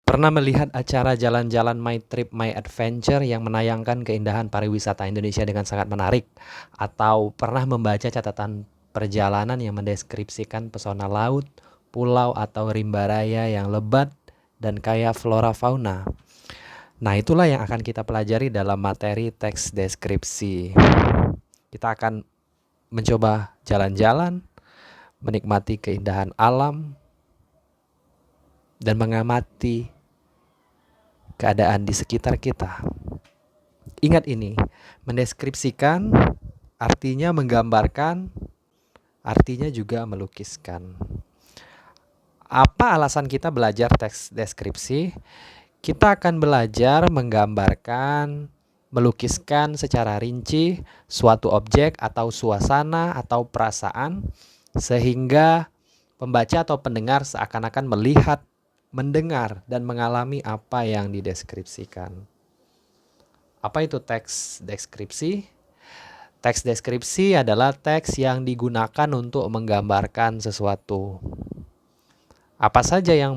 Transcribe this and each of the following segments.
Pernah melihat acara jalan-jalan My Trip My Adventure yang menayangkan keindahan pariwisata Indonesia dengan sangat menarik? Atau pernah membaca catatan perjalanan yang mendeskripsikan pesona laut, pulau atau rimba raya yang lebat dan kaya flora fauna? Nah, itulah yang akan kita pelajari dalam materi teks deskripsi. Kita akan mencoba jalan-jalan, menikmati keindahan alam, dan mengamati keadaan di sekitar kita. Ingat ini, mendeskripsikan artinya menggambarkan, artinya juga melukiskan. Apa alasan kita belajar teks deskripsi? Kita akan belajar menggambarkan, melukiskan secara rinci suatu objek atau suasana atau perasaan sehingga pembaca atau pendengar seakan-akan melihat, mendengar, dan mengalami apa yang dideskripsikan. Apa itu teks deskripsi? Teks deskripsi adalah teks yang digunakan untuk menggambarkan sesuatu. Apa saja yang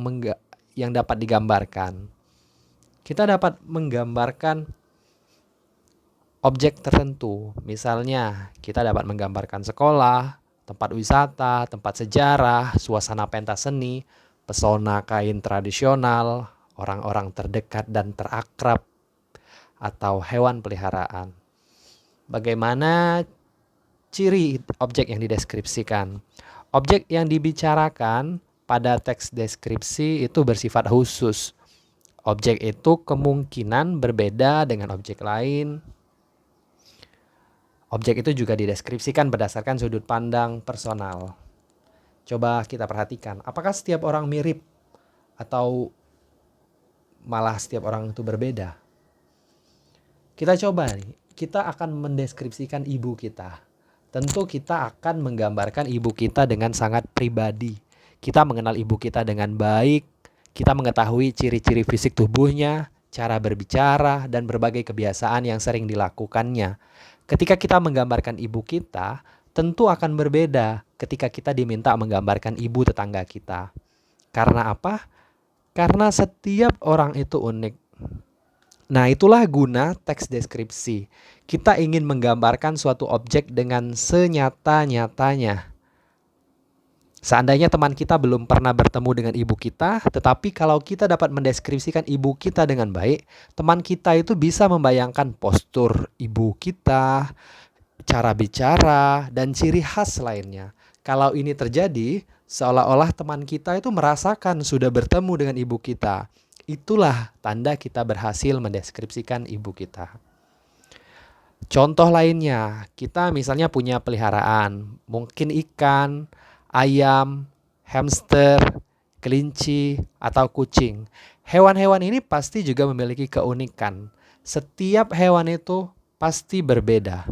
dapat digambarkan? Kita dapat menggambarkan objek tertentu. Misalnya, kita dapat menggambarkan sekolah, tempat wisata, tempat sejarah, suasana pentas seni, pesona kain tradisional, orang-orang terdekat dan terakrab, atau hewan peliharaan. Bagaimana ciri objek yang dideskripsikan? Objek yang dibicarakan pada teks deskripsi itu bersifat khusus. Objek itu kemungkinan berbeda dengan objek lain. Objek itu juga dideskripsikan berdasarkan sudut pandang personal. Coba kita perhatikan, apakah setiap orang mirip atau malah setiap orang itu berbeda? Kita coba nih, kita akan mendeskripsikan ibu kita. Tentu kita akan menggambarkan ibu kita dengan sangat pribadi. Kita mengenal ibu kita dengan baik, kita mengetahui ciri-ciri fisik tubuhnya, cara berbicara, dan berbagai kebiasaan yang sering dilakukannya. Ketika kita menggambarkan ibu kita, tentu akan berbeda ketika kita diminta menggambarkan ibu tetangga kita. Karena apa? Karena setiap orang itu unik. Nah, itulah guna teks deskripsi. Kita ingin menggambarkan suatu objek dengan senyata-nyatanya. Seandainya teman kita belum pernah bertemu dengan ibu kita, tetapi kalau kita dapat mendeskripsikan ibu kita dengan baik, teman kita itu bisa membayangkan postur ibu kita, cara bicara, dan ciri khas lainnya. Kalau ini terjadi, seolah-olah teman kita itu merasakan sudah bertemu dengan ibu kita. Itulah tanda kita berhasil mendeskripsikan ibu kita. Contoh lainnya, kita misalnya punya peliharaan, mungkin ikan, ayam, hamster, kelinci, atau kucing. Hewan-hewan ini pasti juga memiliki keunikan. Setiap hewan itu pasti berbeda.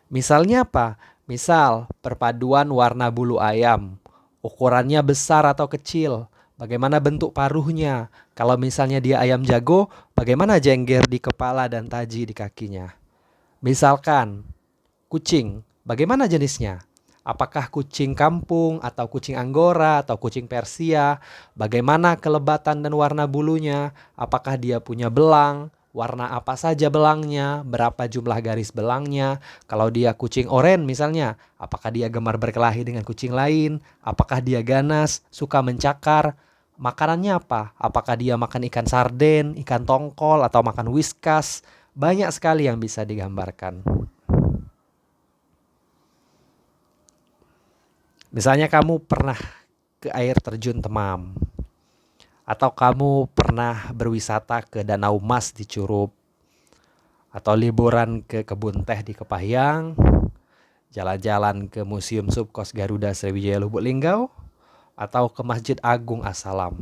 Misalnya apa? Misal perpaduan warna bulu ayam, ukurannya besar atau kecil, bagaimana bentuk paruhnya. Kalau misalnya dia ayam jago, bagaimana jengger di kepala dan taji di kakinya. Misalkan kucing, bagaimana jenisnya? Apakah kucing kampung atau kucing Anggora atau kucing Persia? Bagaimana kelebatan dan warna bulunya? Apakah dia punya belang? Warna apa saja belangnya? Berapa jumlah garis belangnya? Kalau dia kucing oranye misalnya, apakah dia gemar berkelahi dengan kucing lain? Apakah dia ganas, suka mencakar? Makanannya apa? Apakah dia makan ikan sarden, ikan tongkol, atau makan whiskas? Banyak sekali yang bisa digambarkan. Misalnya kamu pernah ke air terjun Temam, atau kamu pernah berwisata ke Danau Mas di Curup, atau liburan ke kebun teh di Kepahyang, jalan-jalan ke Museum Subkos Garuda Sriwijaya Lubuk Linggau, atau ke Masjid Agung As-Salam,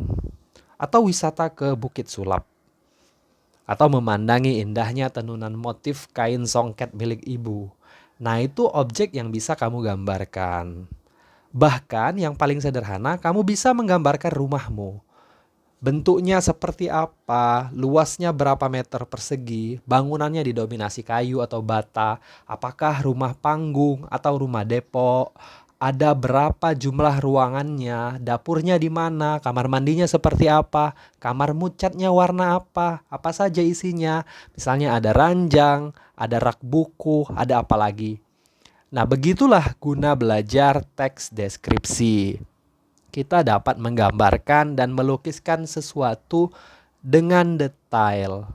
atau wisata ke Bukit Sulap, atau memandangi indahnya tenunan motif kain songket milik ibu. Nah, itu objek yang bisa kamu gambarkan. Bahkan yang paling sederhana, kamu bisa menggambarkan rumahmu. Bentuknya seperti apa, luasnya berapa meter persegi, bangunannya didominasi kayu atau bata, apakah rumah panggung atau rumah depok, ada berapa jumlah ruangannya, dapurnya di mana, kamar mandinya seperti apa, kamar catnya warna apa saja isinya. Misalnya ada ranjang, ada rak buku, ada apa lagi. Nah, begitulah guna belajar teks deskripsi. Kita dapat menggambarkan dan melukiskan sesuatu dengan detail.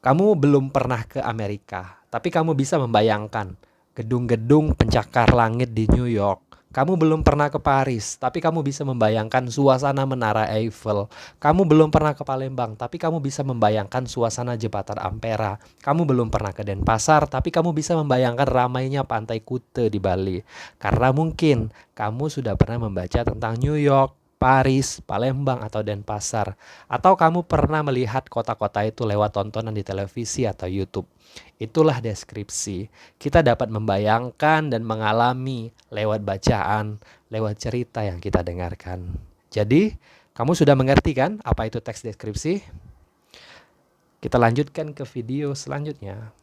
Kamu belum pernah ke Amerika, tapi kamu bisa membayangkan gedung-gedung pencakar langit di New York. Kamu belum pernah ke Paris, tapi kamu bisa membayangkan suasana Menara Eiffel. Kamu belum pernah ke Palembang, tapi kamu bisa membayangkan suasana Jembatan Ampera. Kamu belum pernah ke Denpasar, tapi kamu bisa membayangkan ramainya Pantai Kute di Bali. Karena mungkin kamu sudah pernah membaca tentang New York, Paris, Palembang, atau Denpasar. Atau kamu pernah melihat kota-kota itu lewat tontonan di televisi atau YouTube. Itulah deskripsi. Kita dapat membayangkan dan mengalami lewat bacaan, lewat cerita yang kita dengarkan. Jadi, kamu sudah mengerti kan apa itu teks deskripsi? Kita lanjutkan ke video selanjutnya.